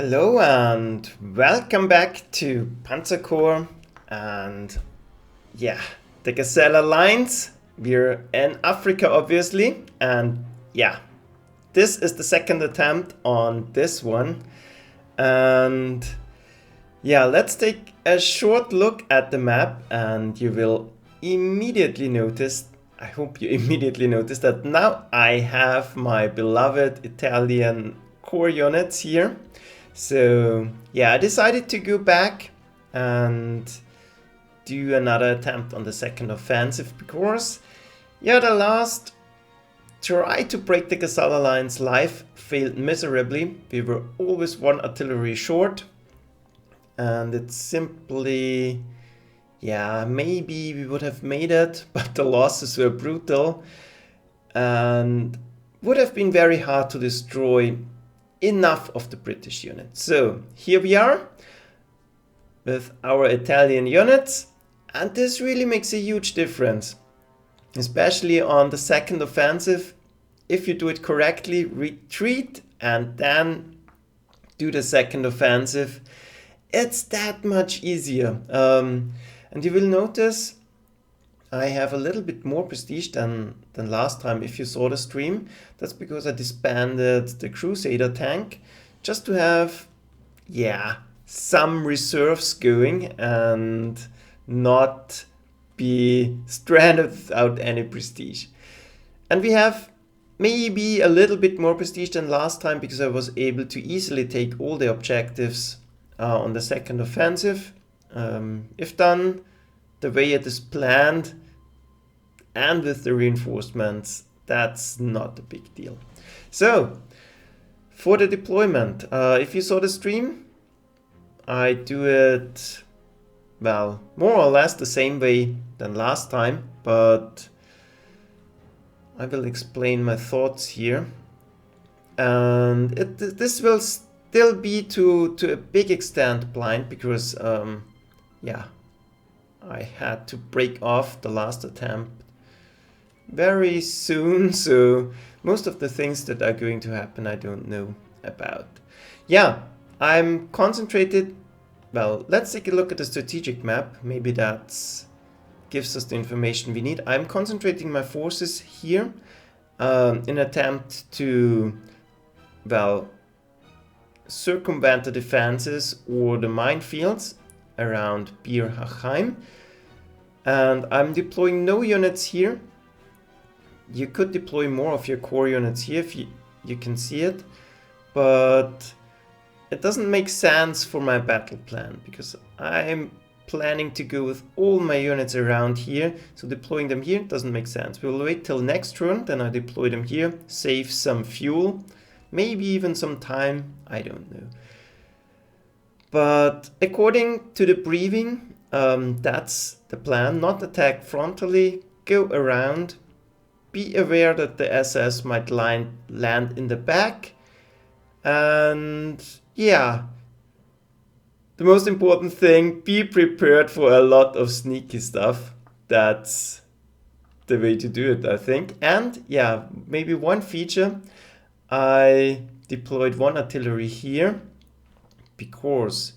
Hello and welcome back to Panzer Corps and the Gazala Lines. We're in Africa obviously, and this is the second attempt on this one. And let's take a short look at the map and you will immediately notice, I hope you immediately notice that now I have my beloved Italian core units here. So I decided to go back and do another attempt on the second offensive because the last try to break the Gazala Line's life failed miserably. We were always one artillery short and it's simply, maybe we would have made it, but the losses were brutal and would have been very hard to destroy enough of the British unit. So here we are with our Italian units, and this really makes a huge difference, especially on the second offensive. If you do it correctly, retreat and then do the second offensive, it's that much easier. And you will notice I have a little bit more prestige than last time. If you saw the stream, that's because I disbanded the Crusader tank just to have, some reserves going and not be stranded without any prestige. And we have maybe a little bit more prestige than last time because I was able to easily take all the objectives on the second offensive. If done the way it is planned and with the reinforcements, that's not a big deal. So for the deployment, if you saw the stream, I do it, well, more or less the same way than last time, but I will explain my thoughts here. And this will still be to a big extent blind because, I had to break off the last attempt very soon, so most of the things that are going to happen I don't know about. I'm concentrated. Well, let's take a look at the strategic map. Maybe that gives us the information we need. I'm concentrating my forces here in attempt to, circumvent the defenses or the minefields around Bir Hacheim. And I'm deploying no units here. You could deploy more of your core units here if you can see it, but it doesn't make sense for my battle plan because I'm planning to go with all my units around here, so deploying them here doesn't make sense. We'll wait till next turn, then I deploy them here, save some fuel, maybe even some time, I don't know. But according to the briefing, that's the plan. Not attack frontally, go around, be aware that the SS might land in the back, and the most important thing, be prepared for a lot of sneaky stuff. That's the way to do it, I think. And maybe one feature, I deployed one artillery here because,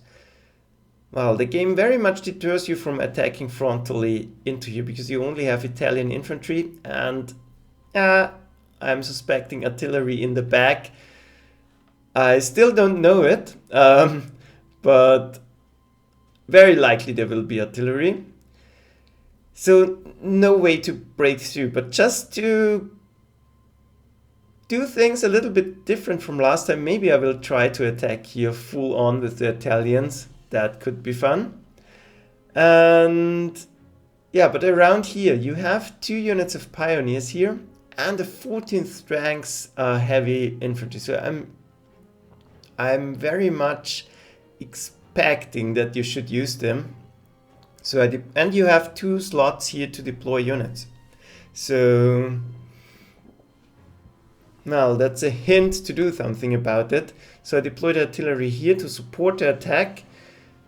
the game very much deters you from attacking frontally into here because you only have Italian infantry and I'm suspecting artillery in the back. I still don't know it, but very likely there will be artillery. So no way to break through, but just to do things a little bit different from last time, maybe I will try to attack here full on with the Italians. That could be fun. And but around here you have 2 units of pioneers here and a 14th ranks heavy infantry. So I'm very much expecting that you should use them. So and you have 2 slots here to deploy units. So that's a hint to do something about it. So I deployed artillery here to support the attack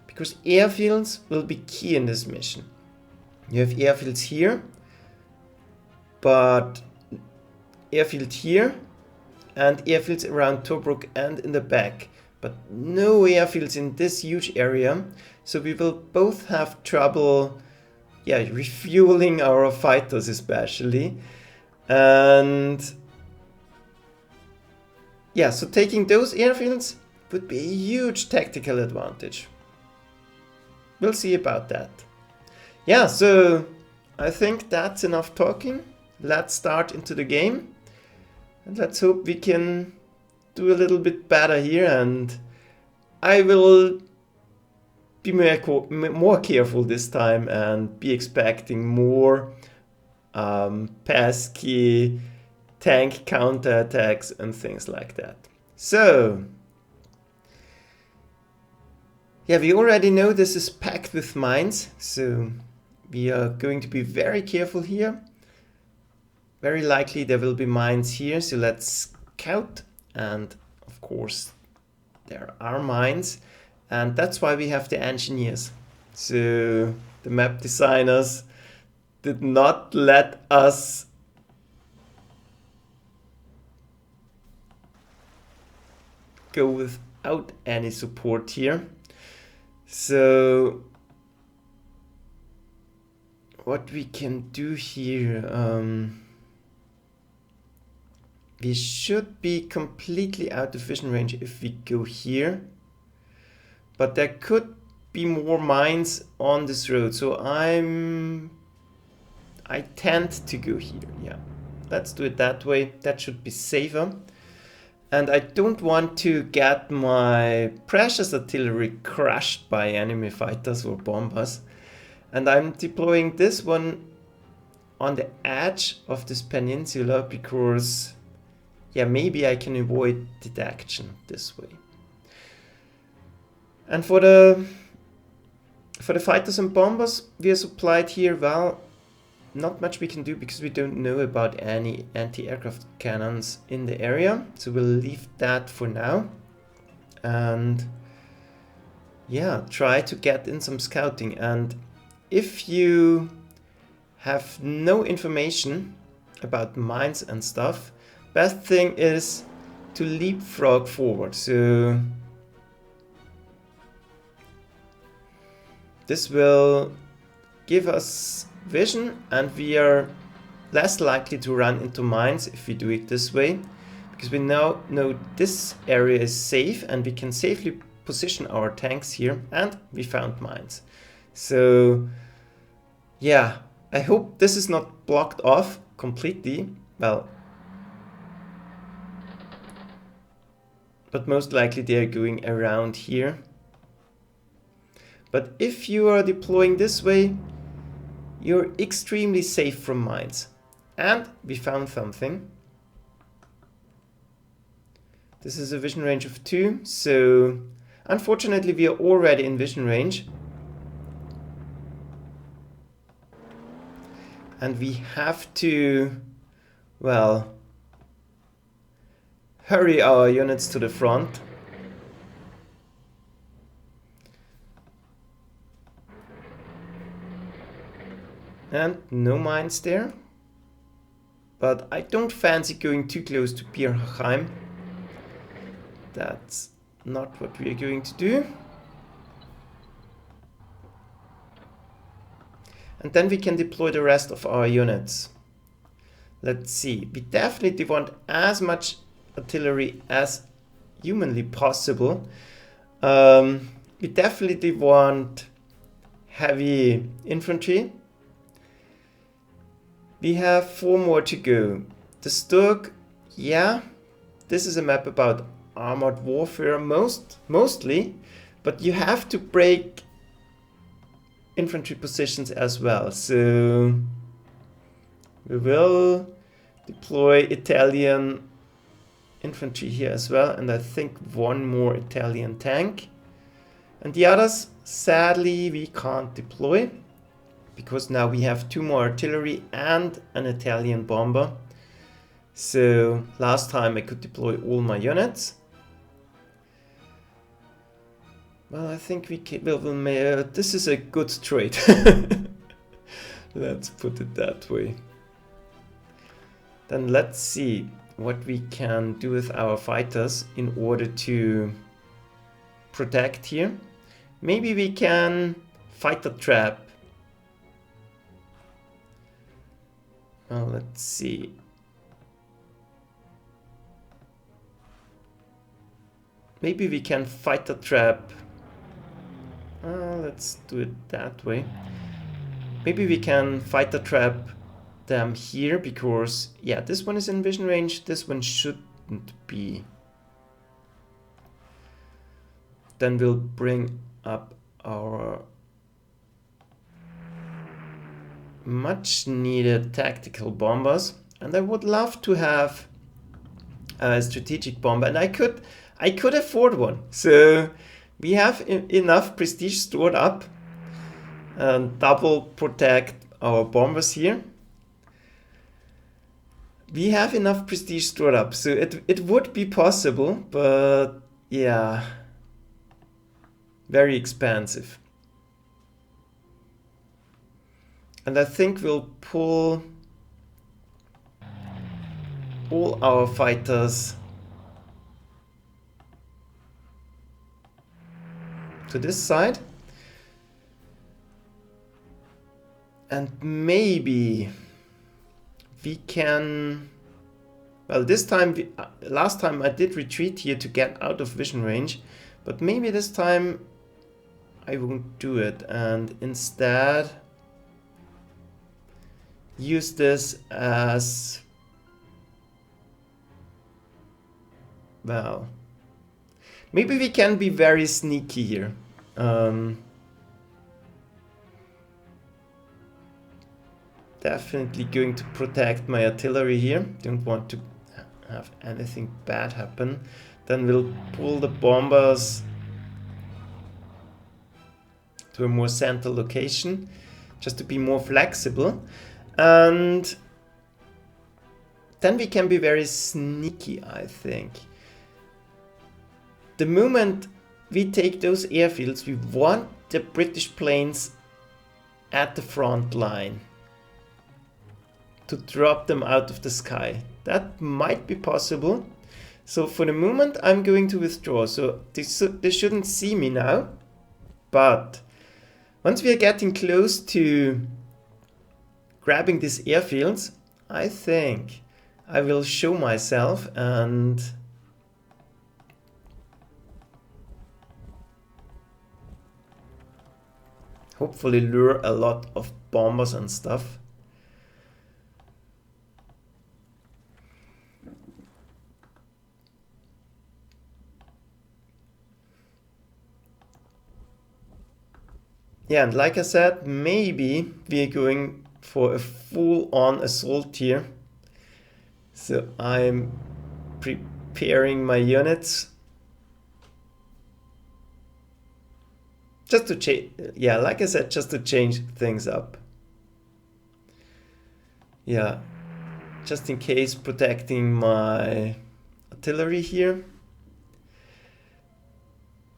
because airfields will be key in this mission. You have airfields here, but airfield here and airfields around Tobruk and in the back but no airfields in this huge area. So we will both have trouble, yeah, refueling our fighters especially. And yeah, so taking those airfields would be a huge tactical advantage. We'll see about that. Yeah, so I think that's enough talking. Let's start into the game. And let's hope we can do a little bit better here. And I will be more careful this time and be expecting more pesky tank counterattacks and things like that. So, yeah, we already know this is packed with mines, so we are going to be very careful here. Very likely there will be mines here, so let's scout. And of course, there are mines, and that's why we have the engineers. So the map designers did not let us go without any support here. So what we can do here, we should be completely out of vision range if we go here, but there could be more mines on this road, so I tend to go here. Yeah, let's do it that way. That should be safer. And I don't want to get my precious artillery crushed by enemy fighters or bombers. And I'm deploying this one on the edge of this peninsula because, yeah, maybe I can avoid detection this way. And for the fighters and bombers, we are supplied here. Well, not much we can do because we don't know about any anti-aircraft cannons in the area. So we'll leave that for now. And yeah, try to get in some scouting. And if you have no information about mines and stuff, best thing is to leapfrog forward. So this will give us vision, and we are less likely to run into mines if we do it this way, because we now know this area is safe and we can safely position our tanks here, and we found mines. So yeah, I hope this is not blocked off completely. Well, but most likely they are going around here. But if you are deploying this way, you're extremely safe from mines. And we found something. This is a vision range of 2, so unfortunately we are already in vision range. And we have to, well, hurry our units to the front. And no mines there. But I don't fancy going too close to Bir Hacheim. That's not what we are going to do. And then we can deploy the rest of our units. Let's see. We definitely want as much artillery as humanly possible. We definitely want heavy infantry. We have 4 more to go. The Sturk, yeah, this is a map about armored warfare mostly, but you have to break infantry positions as well. So we will deploy Italian infantry here as well, and I think 1 more Italian tank. And the others, sadly, we can't deploy, because now we have 2 more artillery and an Italian bomber. So last time I could deploy all my units. Well, I think we can, this is a good trade. Let's put it that way. Then let's see what we can do with our fighters in order to protect here. Maybe we can fight the trap. Well, let's see. Maybe we can fight the trap. Let's do it that way. Maybe we can fight the trap them here, because yeah, this one is in vision range, this one shouldn't be. Then we'll bring up our much needed tactical bombers, and I would love to have a strategic bomber, and I could afford one. So we have enough prestige stored up and double protect our bombers here. We have enough prestige stored up, so it would be possible, but yeah, very expensive. And I think we'll pull all our fighters to this side. And maybe we can, well, this time, last time I did retreat here to get out of vision range, but maybe this time I won't do it, and instead use this as, well, maybe we can be very sneaky here. Definitely going to protect my artillery here. Don't want to have anything bad happen. Then we'll pull the bombers to a more central location, just to be more flexible. And then we can be very sneaky, I think. The moment we take those airfields, we want the British planes at the front line, to drop them out of the sky. That might be possible. So for the moment I'm going to withdraw. So they shouldn't see me now. But once we are getting close to grabbing these airfields, I think I will show myself and hopefully lure a lot of bombers and stuff. Yeah, and like I said, maybe we're going for a full-on assault here. So I'm preparing my units. Just to change, yeah, like I said, just to change things up. Yeah, just in case, protecting my artillery here.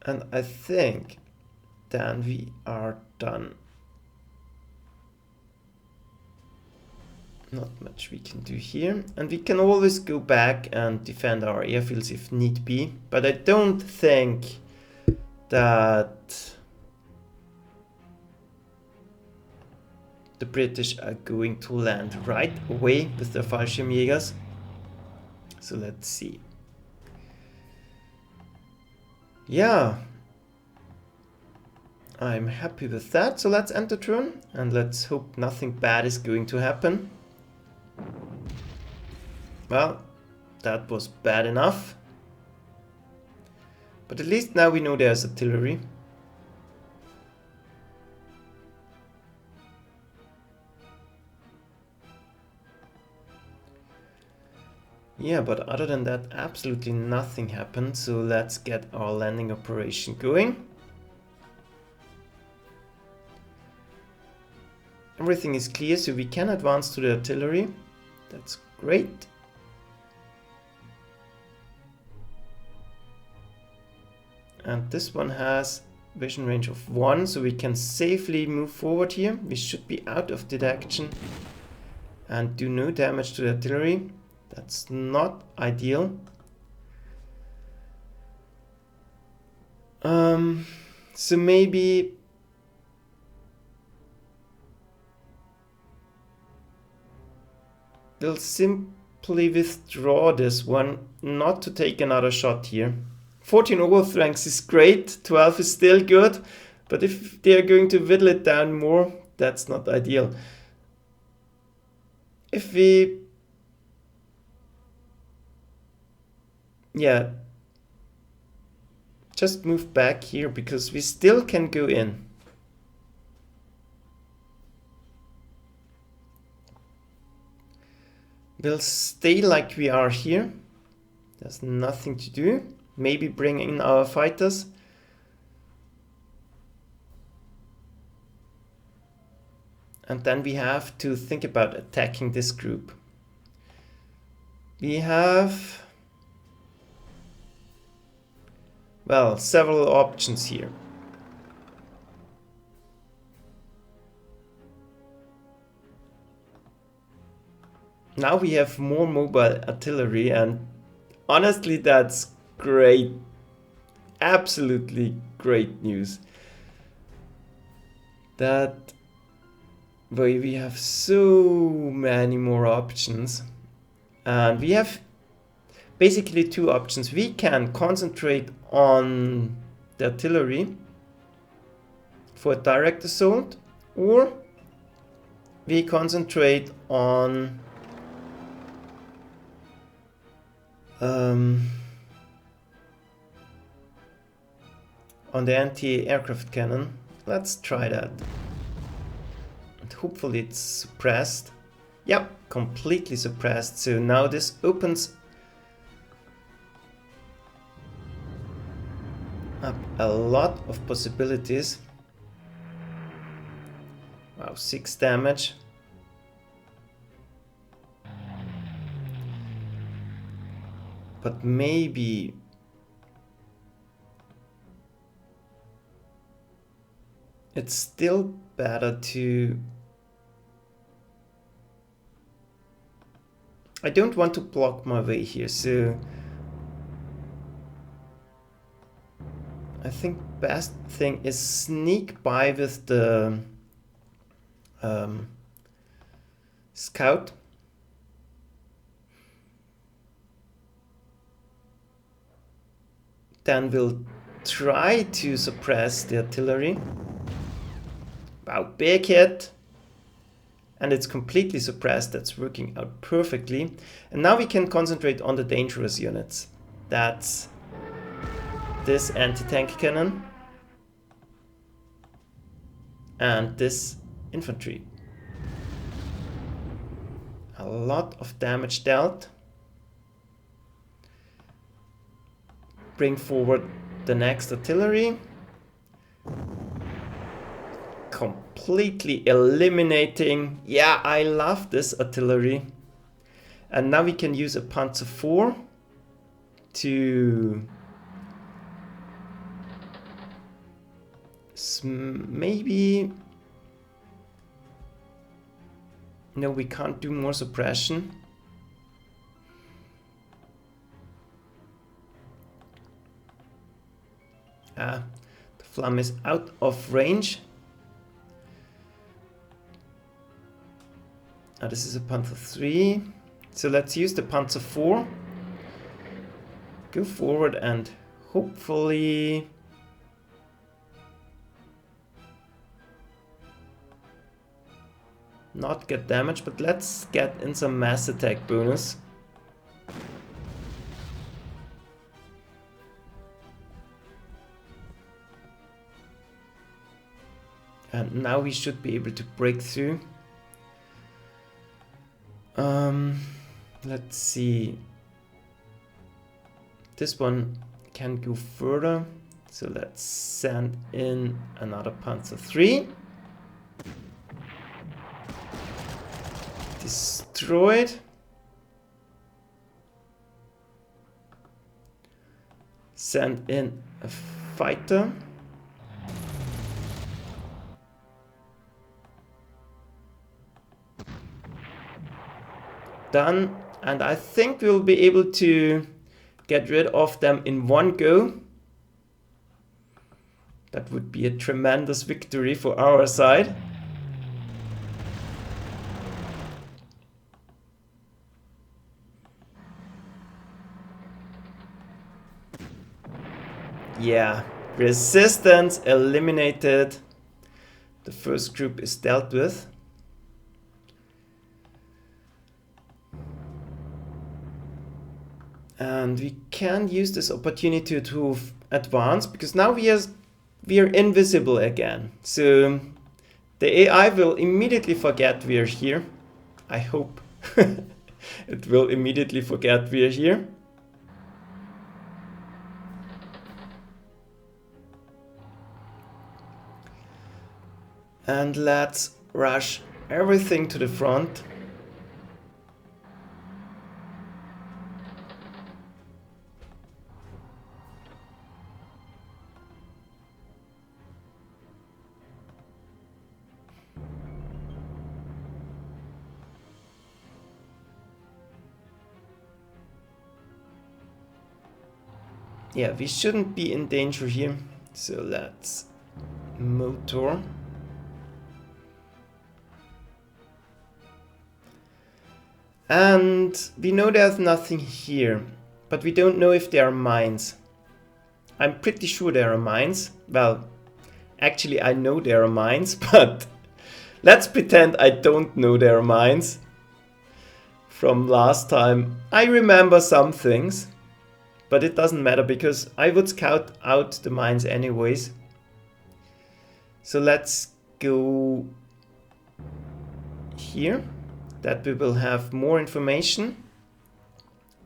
And I think then we are done. Not much we can do here, and we can always go back and defend our airfields if need be, but I don't think that the British are going to land right away with their Fallschirmjägers. So let's see. Yeah, I'm happy with that. So let's end the turn and let's hope nothing bad is going to happen. Well, that was bad enough. But at least now we know there's artillery. Yeah, but other than that, absolutely nothing happened. So let's get our landing operation going. Everything is clear, so we can advance to the artillery. That's great. And this one has vision range of 1, so we can safely move forward here. We should be out of detection and do no damage to the artillery. That's not ideal. So maybe we'll simply withdraw this one, not to take another shot here. 14 overflanks is great, 12 is still good, but if they're going to whittle it down more, that's not ideal. If we... yeah, just move back here, because we still can go in. We'll stay like we are here. There's nothing to do. Maybe bring in our fighters. And then we have to think about attacking this group. We have, well, several options here. Now we have more mobile artillery, and honestly that's great. Absolutely great news. That way we have so many more options. And we have basically two options. We can concentrate on the artillery for a direct assault, or we concentrate on the anti-aircraft cannon. Let's try that. And hopefully it's suppressed. Yep, completely suppressed. So now this opens up a lot of possibilities. Wow, 6 damage. But maybe it's still better to... I don't want to block my way here, so I think best thing is sneak by with the scout. Then we'll try to suppress the artillery. Wow, big hit. And it's completely suppressed. That's working out perfectly. And now we can concentrate on the dangerous units. That's this anti-tank cannon and this infantry. A lot of damage dealt. Bring forward the next artillery. Completely eliminating. Yeah, I love this artillery. And now we can use a Panzer IV to maybe... No, we can't do more suppression. The Flamme is out of range. This is a Panzer III. So let's use the Panzer IV. Go forward and hopefully... not get damaged, but let's get in some mass attack bonus. And now we should be able to break through. Let's see. This one can go further. So let's send in another Panzer III. Destroyed. Send in a fighter. Done, and I think we'll be able to get rid of them in one go. That would be a tremendous victory for our side. Yeah, resistance eliminated. The first group is dealt with. And we can use this opportunity to advance, because now we are invisible again. So the AI will immediately forget we are here. I hope it will immediately forget we are here. And let's rush everything to the front. Yeah, we shouldn't be in danger here. So let's motor. And we know there's nothing here, but we don't know if there are mines. I'm pretty sure there are mines. Well, actually I know there are mines, but let's pretend I don't know there are mines. From last time, I remember some things, but it doesn't matter because I would scout out the mines anyways. So let's go here. That we will have more information.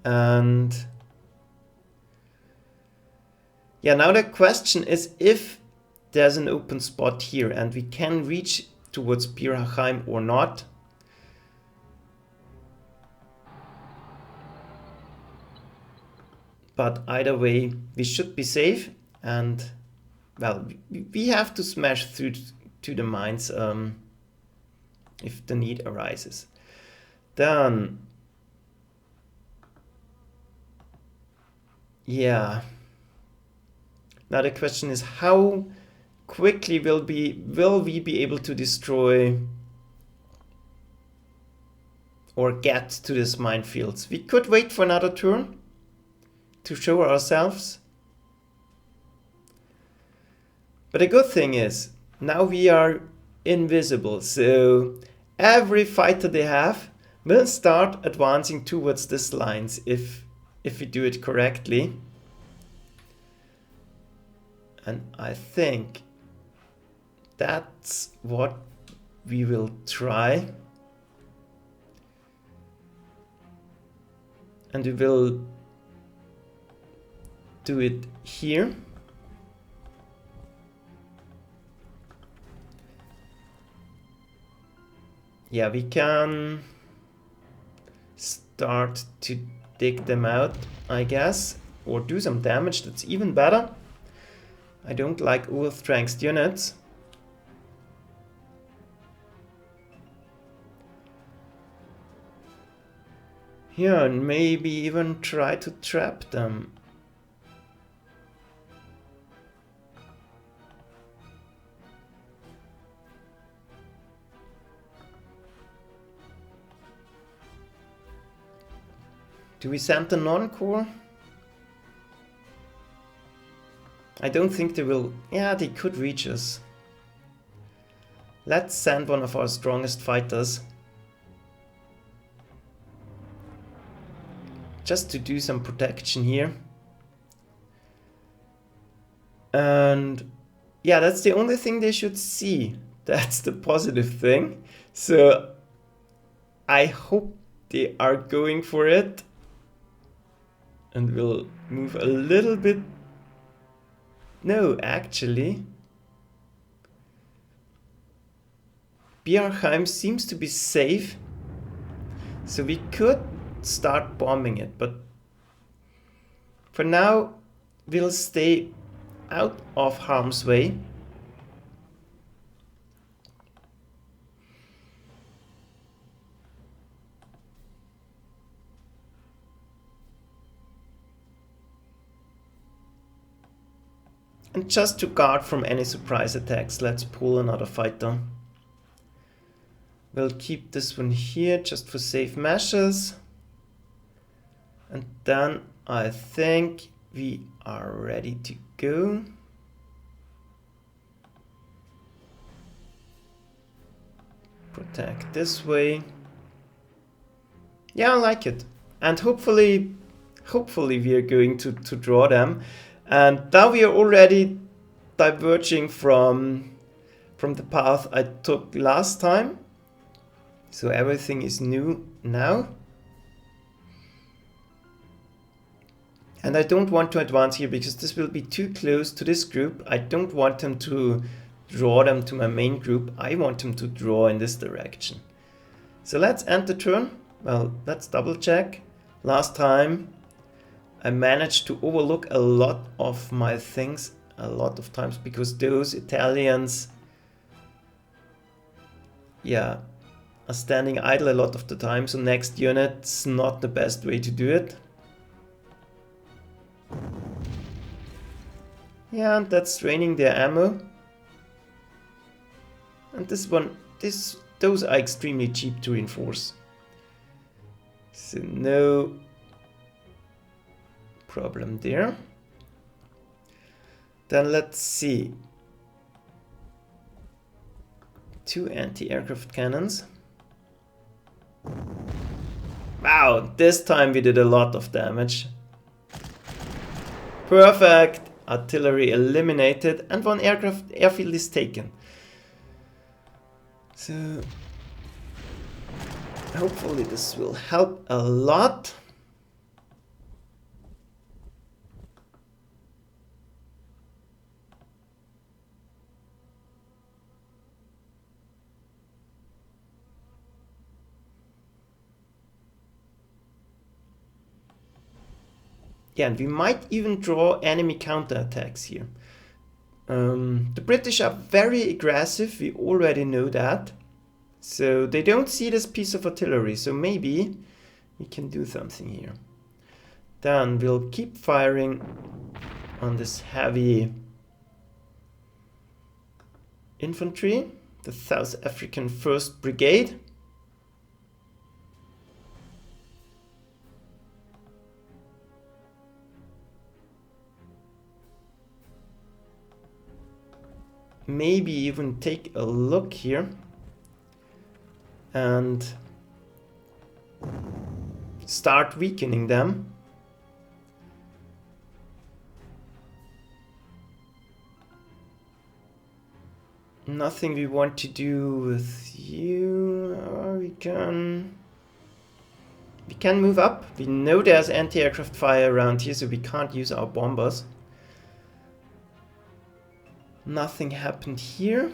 And yeah, now the question is if there's an open spot here and we can reach towards Bir Hacheim or not. But either way, we should be safe, and well, we have to smash through to the mines if the need arises. Then, yeah. Now the question is, how quickly will we be able to destroy or get to these minefields? We could wait for another turn to show ourselves. But the good thing is, now we are invisible, so every fighter they have will start advancing towards these lines if we do it correctly. And I think that's what we will try. And we will do it here. Yeah, we can start to dig them out, I guess, or do some damage. That's even better. I don't like overstrength units. Yeah, and maybe even try to trap them. Do we send the non-core? I don't think they will. Yeah, they could reach us. Let's send one of our strongest fighters. Just to do some protection here. And yeah, that's the only thing they should see. That's the positive thing. So I hope they are going for it. And we'll move a little bit. No, actually. Beerheim seems to be safe. So we could start bombing it. But for now, we'll stay out of harm's way. And just to guard from any surprise attacks, let's pull another fighter. We'll keep this one here just for safe measures. And then I think we are ready to go. Protect this way. Yeah, I like it. And hopefully we are going to draw them. And now we are already diverging from the path I took last time. So everything is new now. And I don't want to advance here because this will be too close to this group. I don't want them to draw them to my main group. I want them to draw in this direction. So let's end the turn. Well, let's double check. Last time I managed to overlook a lot of my things a lot of times because those Italians, yeah, are standing idle a lot of the time. So next unit's not the best way to do it. Yeah, and that's draining their ammo. And those are extremely cheap to reinforce. So no problem there. Then let's see. 2 anti-aircraft cannons. Wow, this time we did a lot of damage. Perfect! Artillery eliminated and 1 airfield is taken. So hopefully this will help a lot. Yeah, and we might even draw enemy counterattacks here. The British are very aggressive, we already know that. So they don't see this piece of artillery, so maybe we can do something here. Then we'll keep firing on this heavy infantry, the South African 1st Brigade. Maybe even take a look here and start weakening them. Nothing we want to do with you. We can move up. We know there's anti-aircraft fire around here, so we can't use our bombers. Nothing happened here.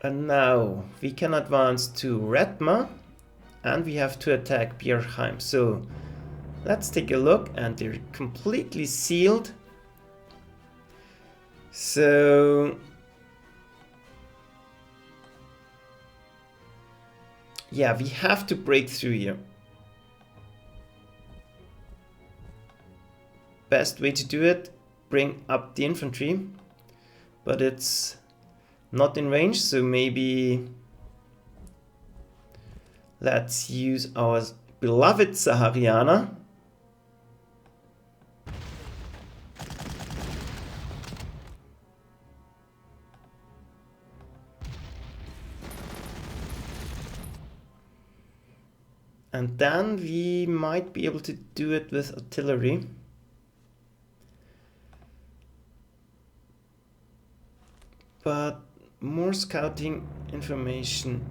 And now we can advance to Redma and we have to attack Beerheim. So let's take a look, and they're completely sealed. So yeah, we have to break through here. Best way to do it, bring up the infantry, but it's not in range, so maybe let's use our beloved Sahariana. And then we might be able to do it with artillery. But more scouting information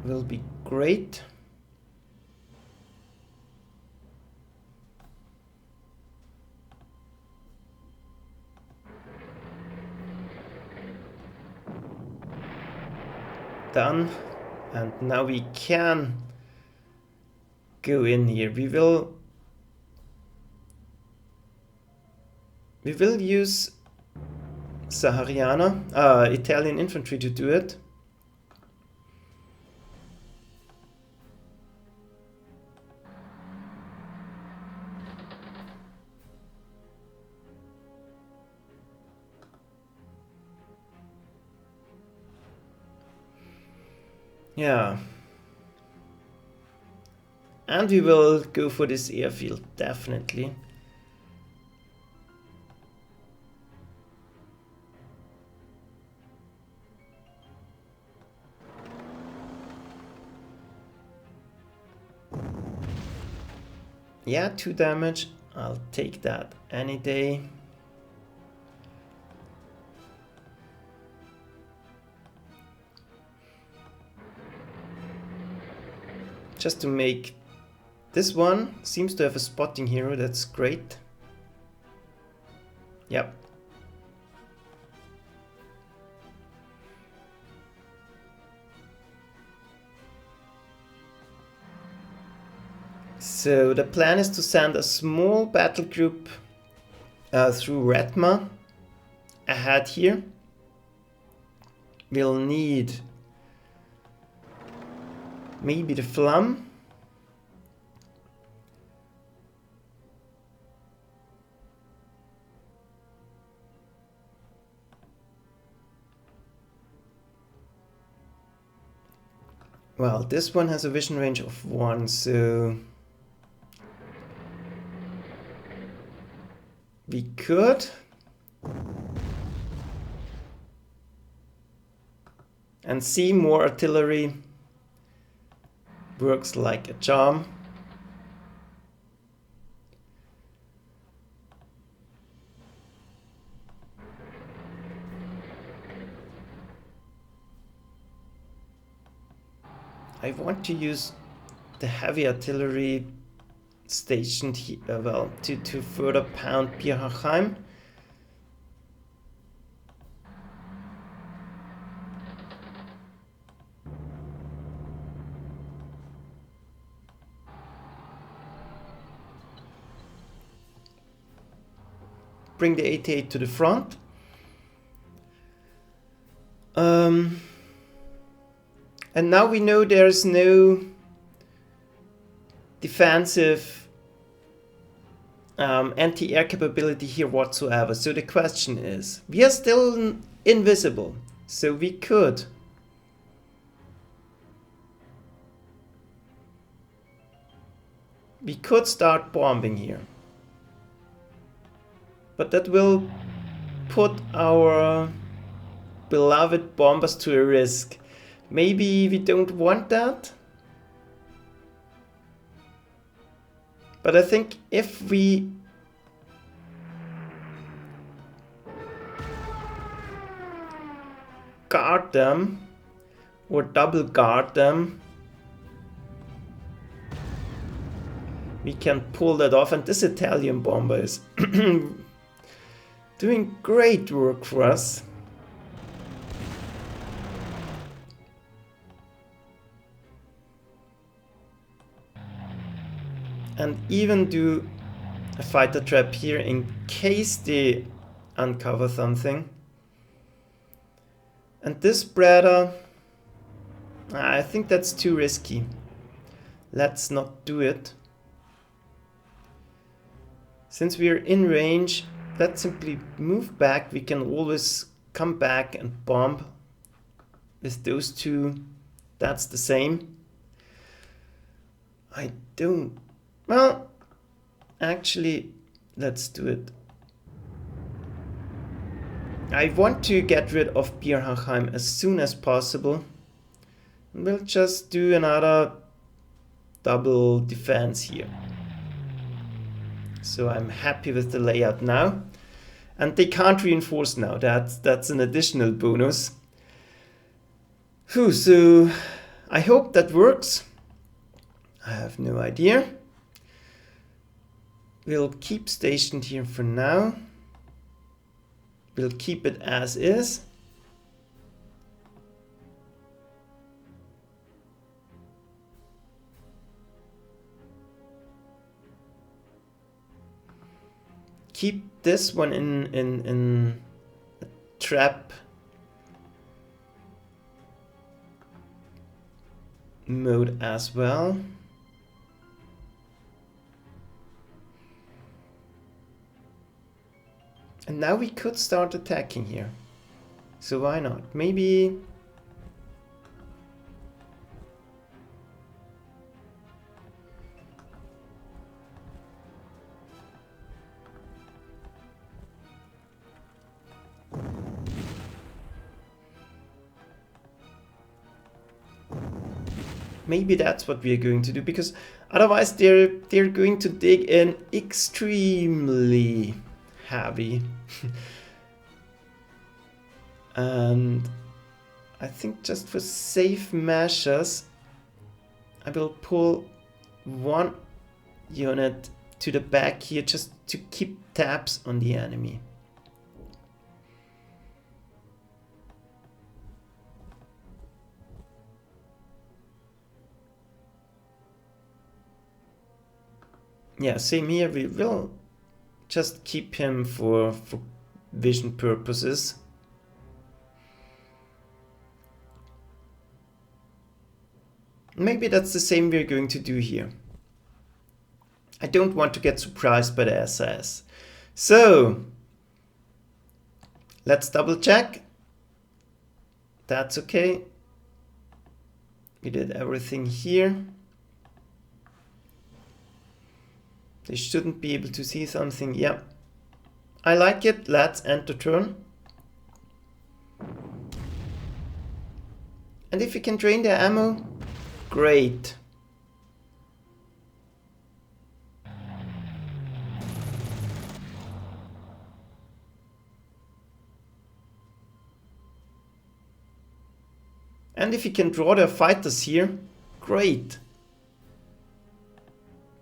will be great. Done. And now we can go in here. We will use Sahariana, Italian infantry to do it. Yeah. And we will go for this airfield, definitely. Yeah, 2 damage. I'll take that any day. Just to make this one seems to have a spotting hero, that's great. Yep. So the plan is to send a small battle group through Redma ahead here. We'll need maybe the Flam. Well, this one has a vision range of 1, so we could and see more artillery works like a charm. I want to use the heavy artillery stationed here, well, to further pound Bir Hacheim. Bring the 88 to the front. And now we know there's no defensive anti-air capability here whatsoever. So the question is, we are still invisible, so we could start bombing here. But that will put our beloved bombers to a risk. Maybe we don't want that. But I think if we guard them or double guard them, we can pull that off. And this Italian bomber is doing great work for us. And even do a fighter trap here in case they uncover something. And this Breda, I think that's too risky. Let's not do it. Since we are in range, let's simply move back. We can always come back and bomb with those two. That's the same. I don't... Well, actually, let's do it. I want to get rid of Bir Hacheim as soon as possible. We'll just do another double defense here. So I'm happy with the layout now. And they can't reinforce now. That's an additional bonus. Whew, so I hope that works. I have no idea. We'll keep stationed here for now. We'll keep it as is. Keep this one in a trap mode as well. And now we could start attacking here. So why not? Maybe maybe that's what we are going to do, because otherwise they're going to dig in extremely heavy. And I think just for safe measures, I will pull one unit to the back here just to keep tabs on the enemy. Yeah, same here. We will just keep him for vision purposes. Maybe that's the same we're going to do here. I don't want to get surprised by the SS. So, let's double check. That's okay. We did everything here. They shouldn't be able to see something. Yeah, I like it. Let's end the turn. And if we can drain their ammo, great. And if we can draw their fighters here, great.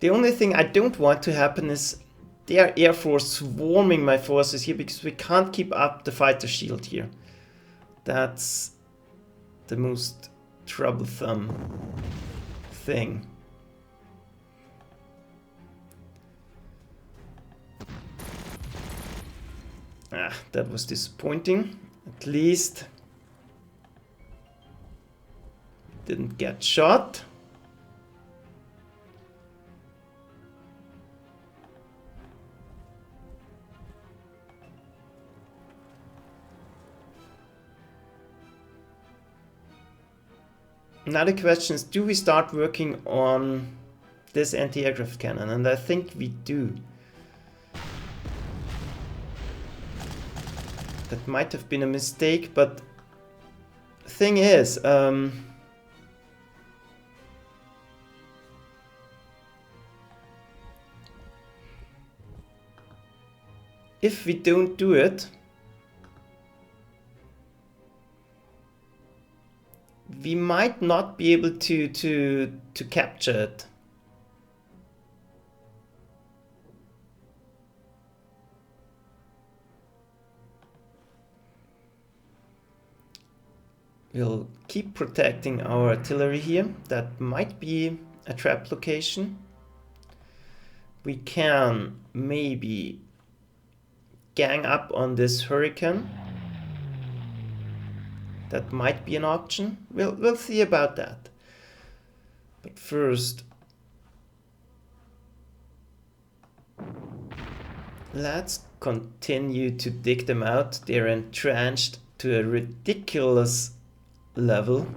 The only thing I don't want to happen is their Air Force swarming my forces here, because we can't keep up the fighter shield here. That's the most troublesome thing. Ah, that was disappointing. At least didn't get shot. Now the question is, do we start working on this anti-aircraft cannon? And I think we do. That might have been a mistake, but the thing is, if we don't do it, we might not be able to capture it. We'll keep protecting our artillery here. That might be a trap location. We can maybe gang up on this Hurricane. That might be an option. We'll see about that. But first, let's continue to dig them out. They're entrenched to a ridiculous level.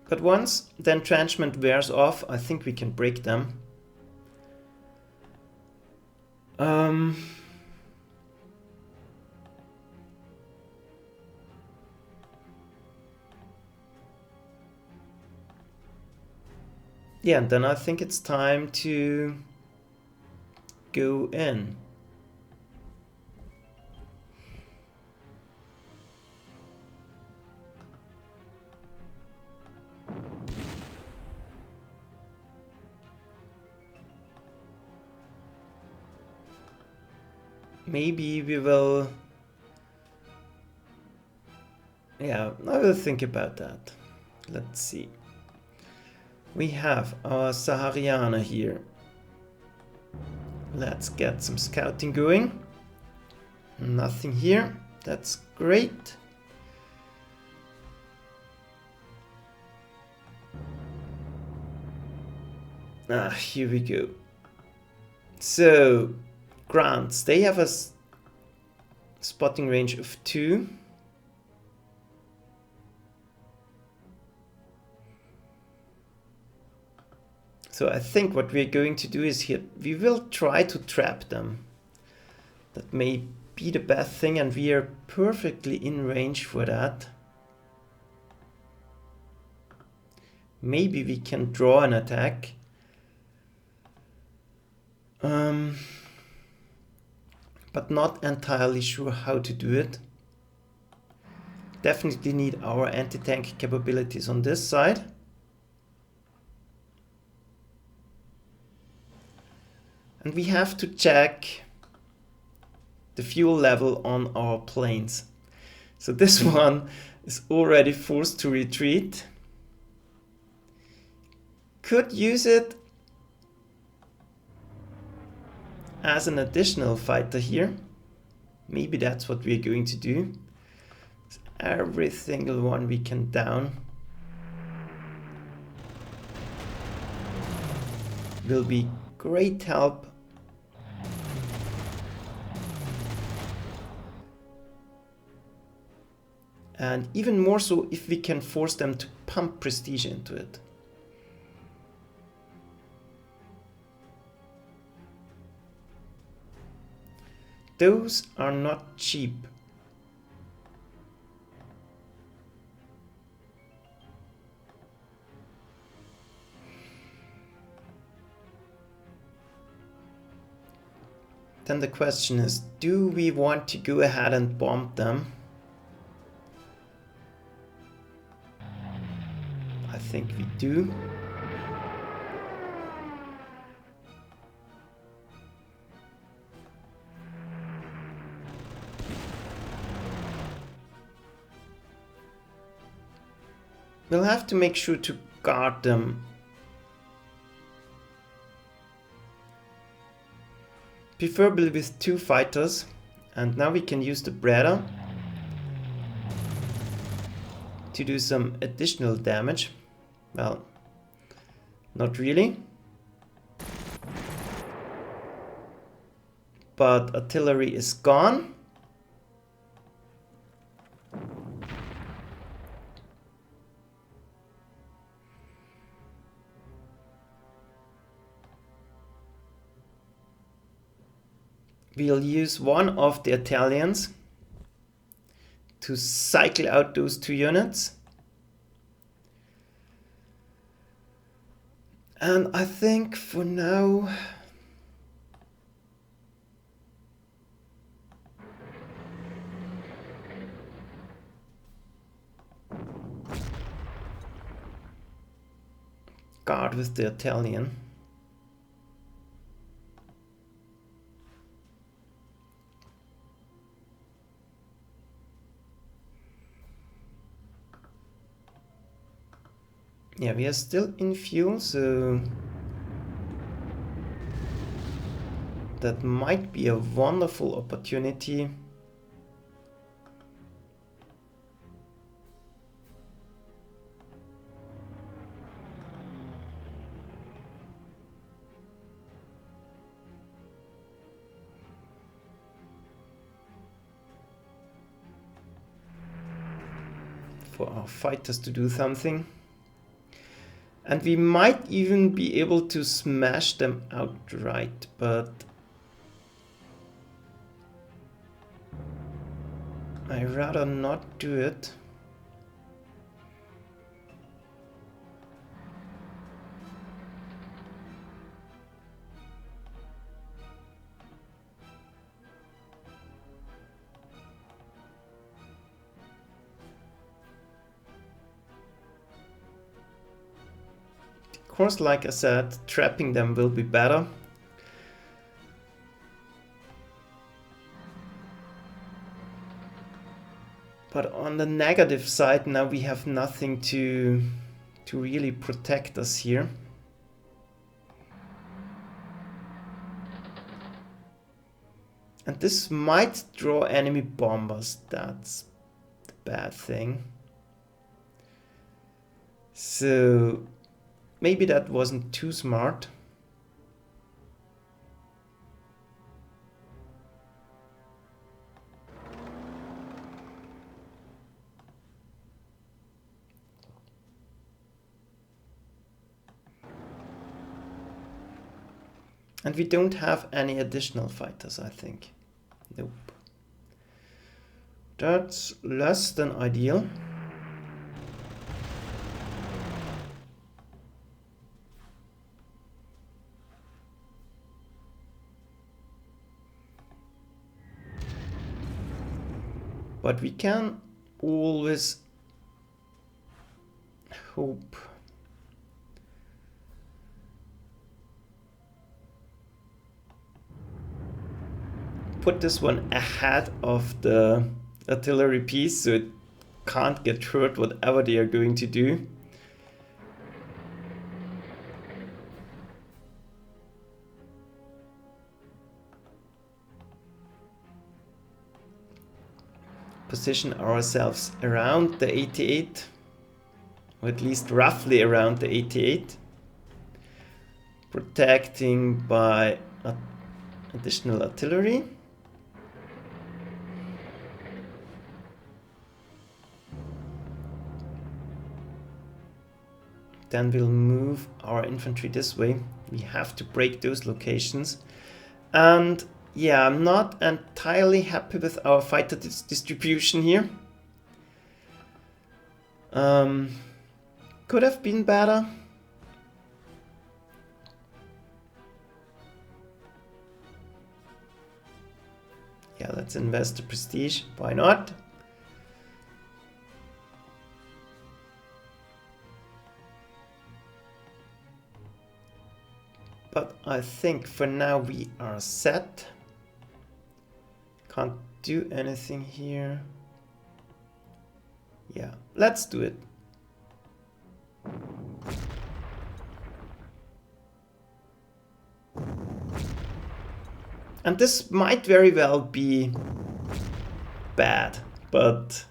But once the entrenchment wears off, I think we can break them. Yeah, and then I think it's time to go in. Maybe we will... Yeah, I will think about that. Let's see. We have our Sahariana here. Let's get some scouting going. Nothing here. That's great. Ah, here we go. So, Grants, they have a spotting range of 2. So I think what we're going to do is here, we will try to trap them. That may be the best thing, and we are perfectly in range for that. Maybe we can draw an attack. But not entirely sure how to do it. Definitely need our anti-tank capabilities on this side. And we have to check the fuel level on our planes. So this one is already forced to retreat. Could use it as an additional fighter here. Maybe that's what we're going to do. Every single one we can down will be great help. And even more so if we can force them to pump prestige into it. Those are not cheap. Then the question is, do we want to go ahead and bomb them? I think we do. We'll have to make sure to guard them. Preferably with 2 fighters. And now we can use the Breda to do some additional damage. Well, not really. But artillery is gone. We'll use one of the Italians to cycle out those 2 units. And I think for now guard with the Italian. Yeah, we are still in fuel, so that might be a wonderful opportunity. For our fighters to do something. And we might even be able to smash them outright, but I'd rather not do it. Of course, like I said, trapping them will be better. But on the negative side, now we have nothing to really protect us here. And this might draw enemy bombers. That's the bad thing. So maybe that wasn't too smart. And we don't have any additional fighters, I think. Nope. That's less than ideal. But we can always hope. Put this one ahead of the artillery piece so it can't get hurt whatever they are going to do. Position ourselves around the 88, or at least roughly around the 88, protecting by additional artillery. Then we'll move our infantry this way. We have to break those locations. And yeah, I'm not entirely happy with our fighter distribution here. Could have been better. Yeah, let's invest the prestige. Why not? But I think for now we are set. Can't do anything here. Yeah, let's do it. And this might very well be bad, but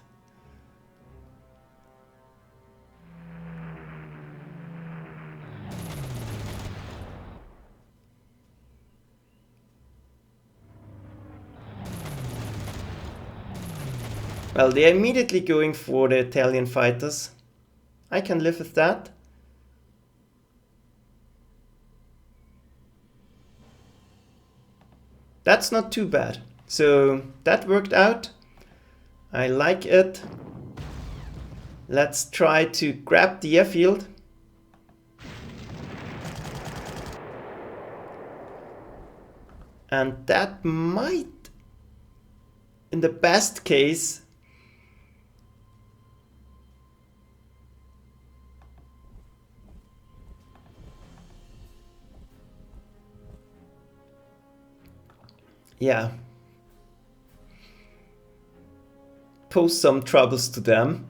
well, they're immediately going for the Italian fighters. I can live with that. That's not too bad. So that worked out. I like it. Let's try to grab the airfield. And that might, in the best case, yeah, pose some troubles to them.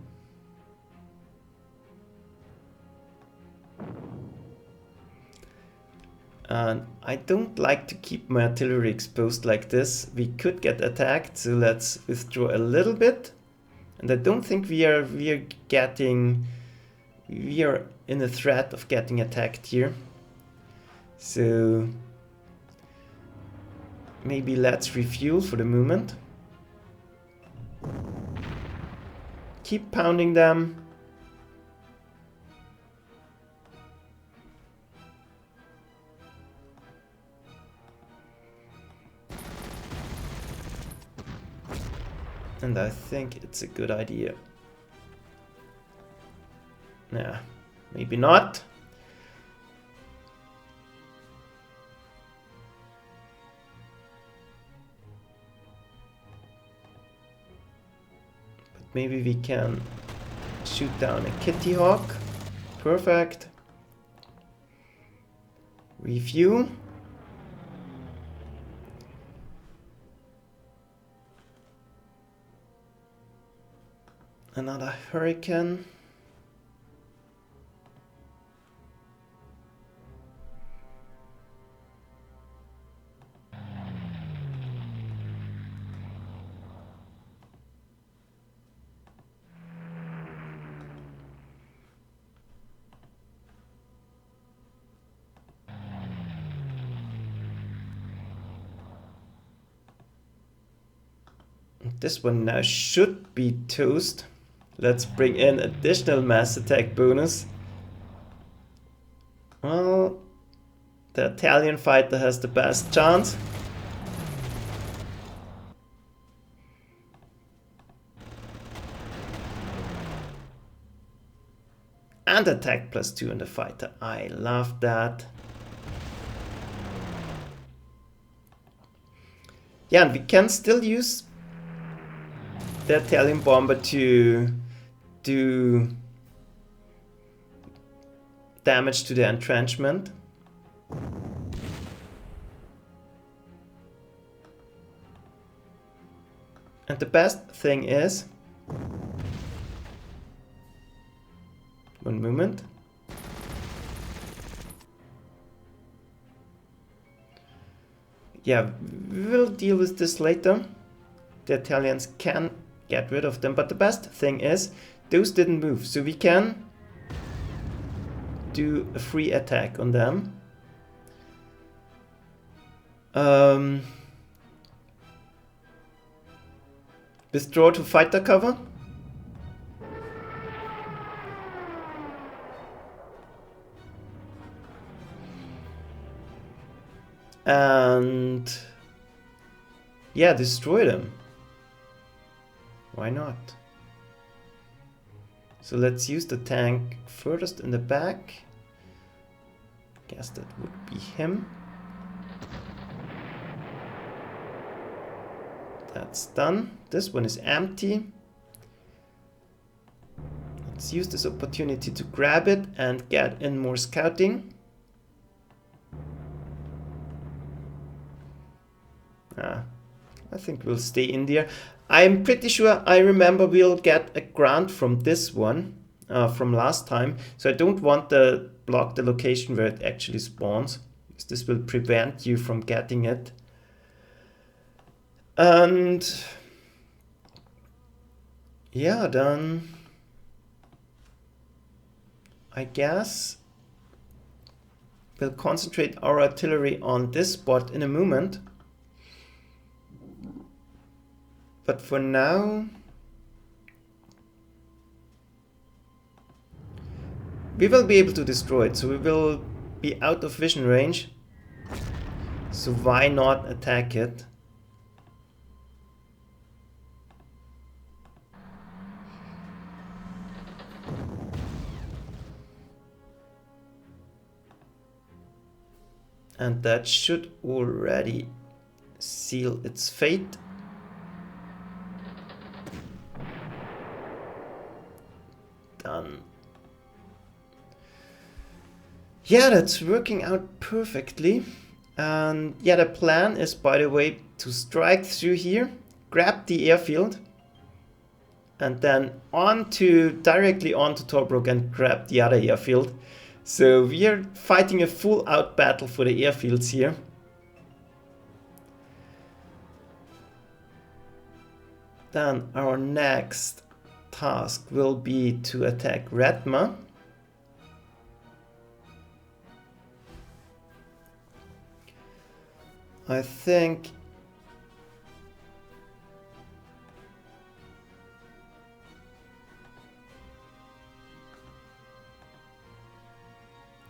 And I don't like to keep my artillery exposed like this. We could get attacked, so let's withdraw a little bit. And I don't think we are in a threat of getting attacked here. So maybe let's refuel for the moment. Keep pounding them. And I think it's a good idea. Nah, maybe not. Maybe we can shoot down a Kitty Hawk. Perfect. Review. Another Hurricane. This one now should be toast. Let's bring in additional mass attack bonus. Well, The Italian fighter has the best chance. And attack +2 on the fighter. I love that. Yeah, and we can still use the Italian bomber to do damage to the entrenchment. And the best thing is, one moment. Yeah, we will deal with this later. The Italians can get rid of them, but the best thing is, those didn't move, so we can do a free attack on them. Withdraw to fighter cover. And yeah, destroy them. Why not? So let's use the tank furthest in the back. Guess that would be him. That's done. This one is empty. Let's use this opportunity to grab it and get in more scouting. I think we'll stay in there. I'm pretty sure I remember we'll get a grant from this one, from last time. So I don't want to block the location where it actually spawns, because this will prevent you from getting it. And yeah, then I guess we'll concentrate our artillery on this spot in a moment. But for now, we will be able to destroy it, so we will be out of vision range. So why not attack it? And that should already seal its fate. Done. Yeah, that's working out perfectly. And yeah, the plan is, by the way, to strike through here, grab the airfield, and then directly onto Tobruk and grab the other airfield. So we are fighting a full out battle for the airfields here. Then our next task will be to attack Redma. I think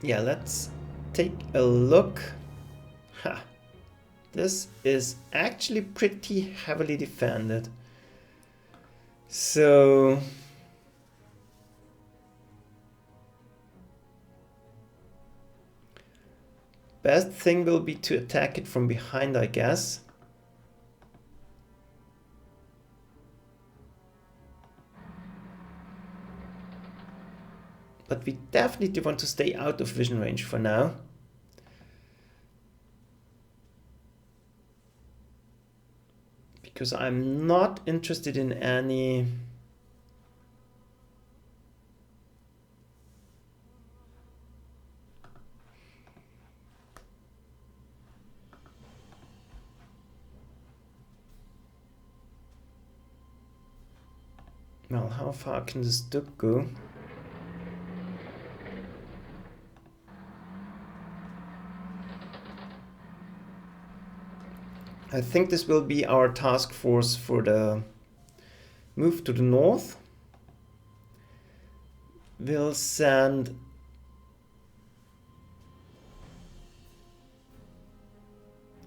yeah, let's take a look. This is actually pretty heavily defended. So best thing will be to attack it from behind, I guess. But we definitely want to stay out of vision range for now. Because I'm not interested in any well, how far can this duck go? I think this will be our task force for the move to the north. We'll send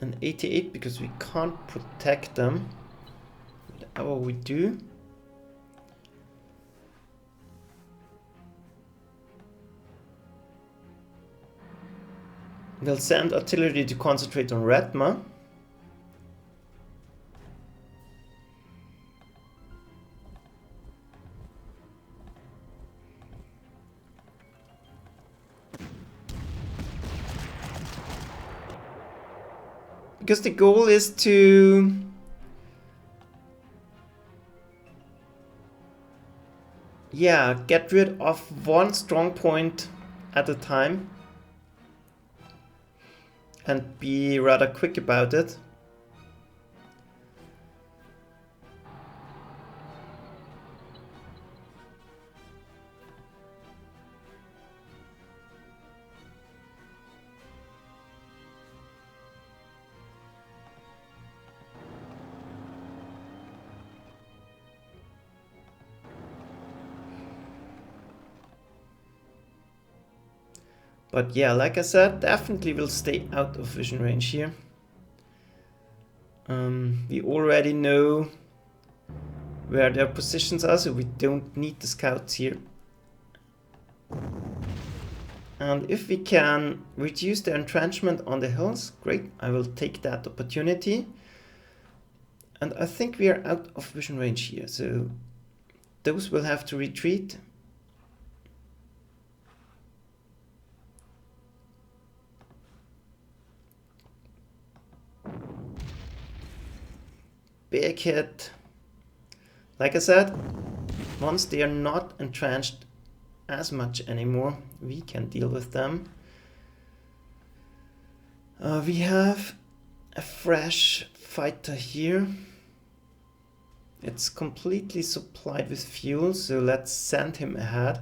an 88 because we can't protect them. Whatever we do. We'll send artillery to concentrate on Redma. Because the goal is to get rid of one strong point at a time and be rather quick about it. But yeah, like I said, definitely will stay out of vision range here. We already know where their positions are, so we don't need the scouts here. And if we can reduce their entrenchment on the hills, great, I will take that opportunity. And I think we are out of vision range here, so those will have to retreat. Big hit. Like I said, once they are not entrenched as much anymore, we can deal with them. We have a fresh fighter here. It's completely supplied with fuel, so let's send him ahead.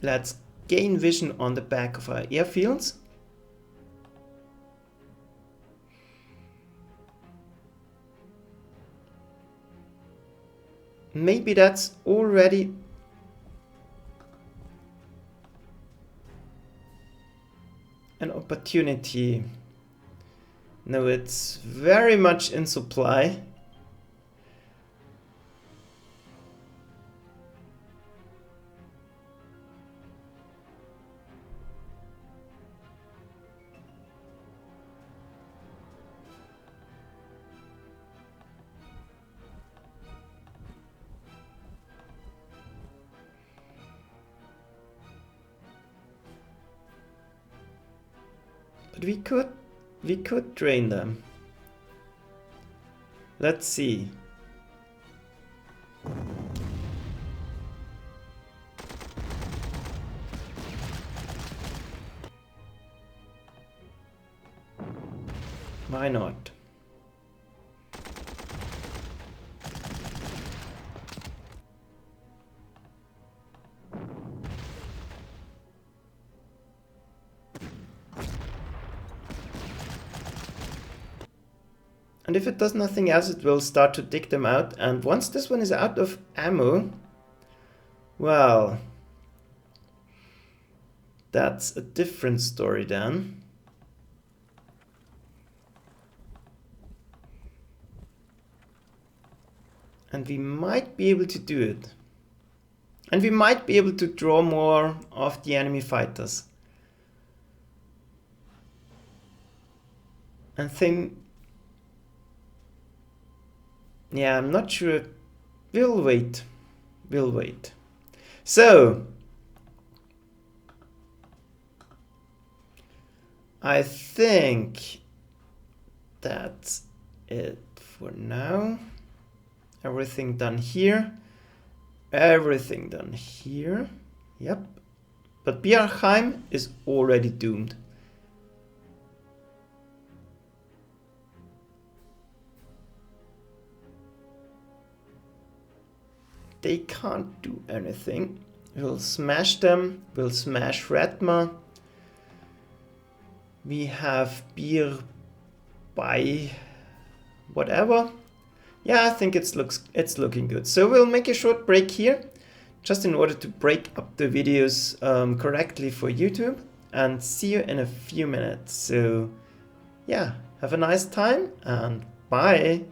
Let's gain vision on the back of our airfields. Maybe that's already an opportunity. No, it's very much in supply. But we could drain them. Let's see. Why not? And if it does nothing else, it will start to dig them out. And once this one is out of ammo, well, that's a different story then. And we might be able to do it. And we might be able to draw more of the enemy fighters. And think, yeah, I'm not sure. We'll wait. We'll wait. So, I think that's it for now. Everything done here. Everything done here. Yep. But Bir Hacheim is already doomed. They can't do anything. We'll smash them. We'll smash Redma. We have Bir by whatever. yeah, I think it's looking good. So we'll make a short break here, just in order to break up the videos correctly for YouTube, and see you in a few minutes. So yeah, have a nice time and bye.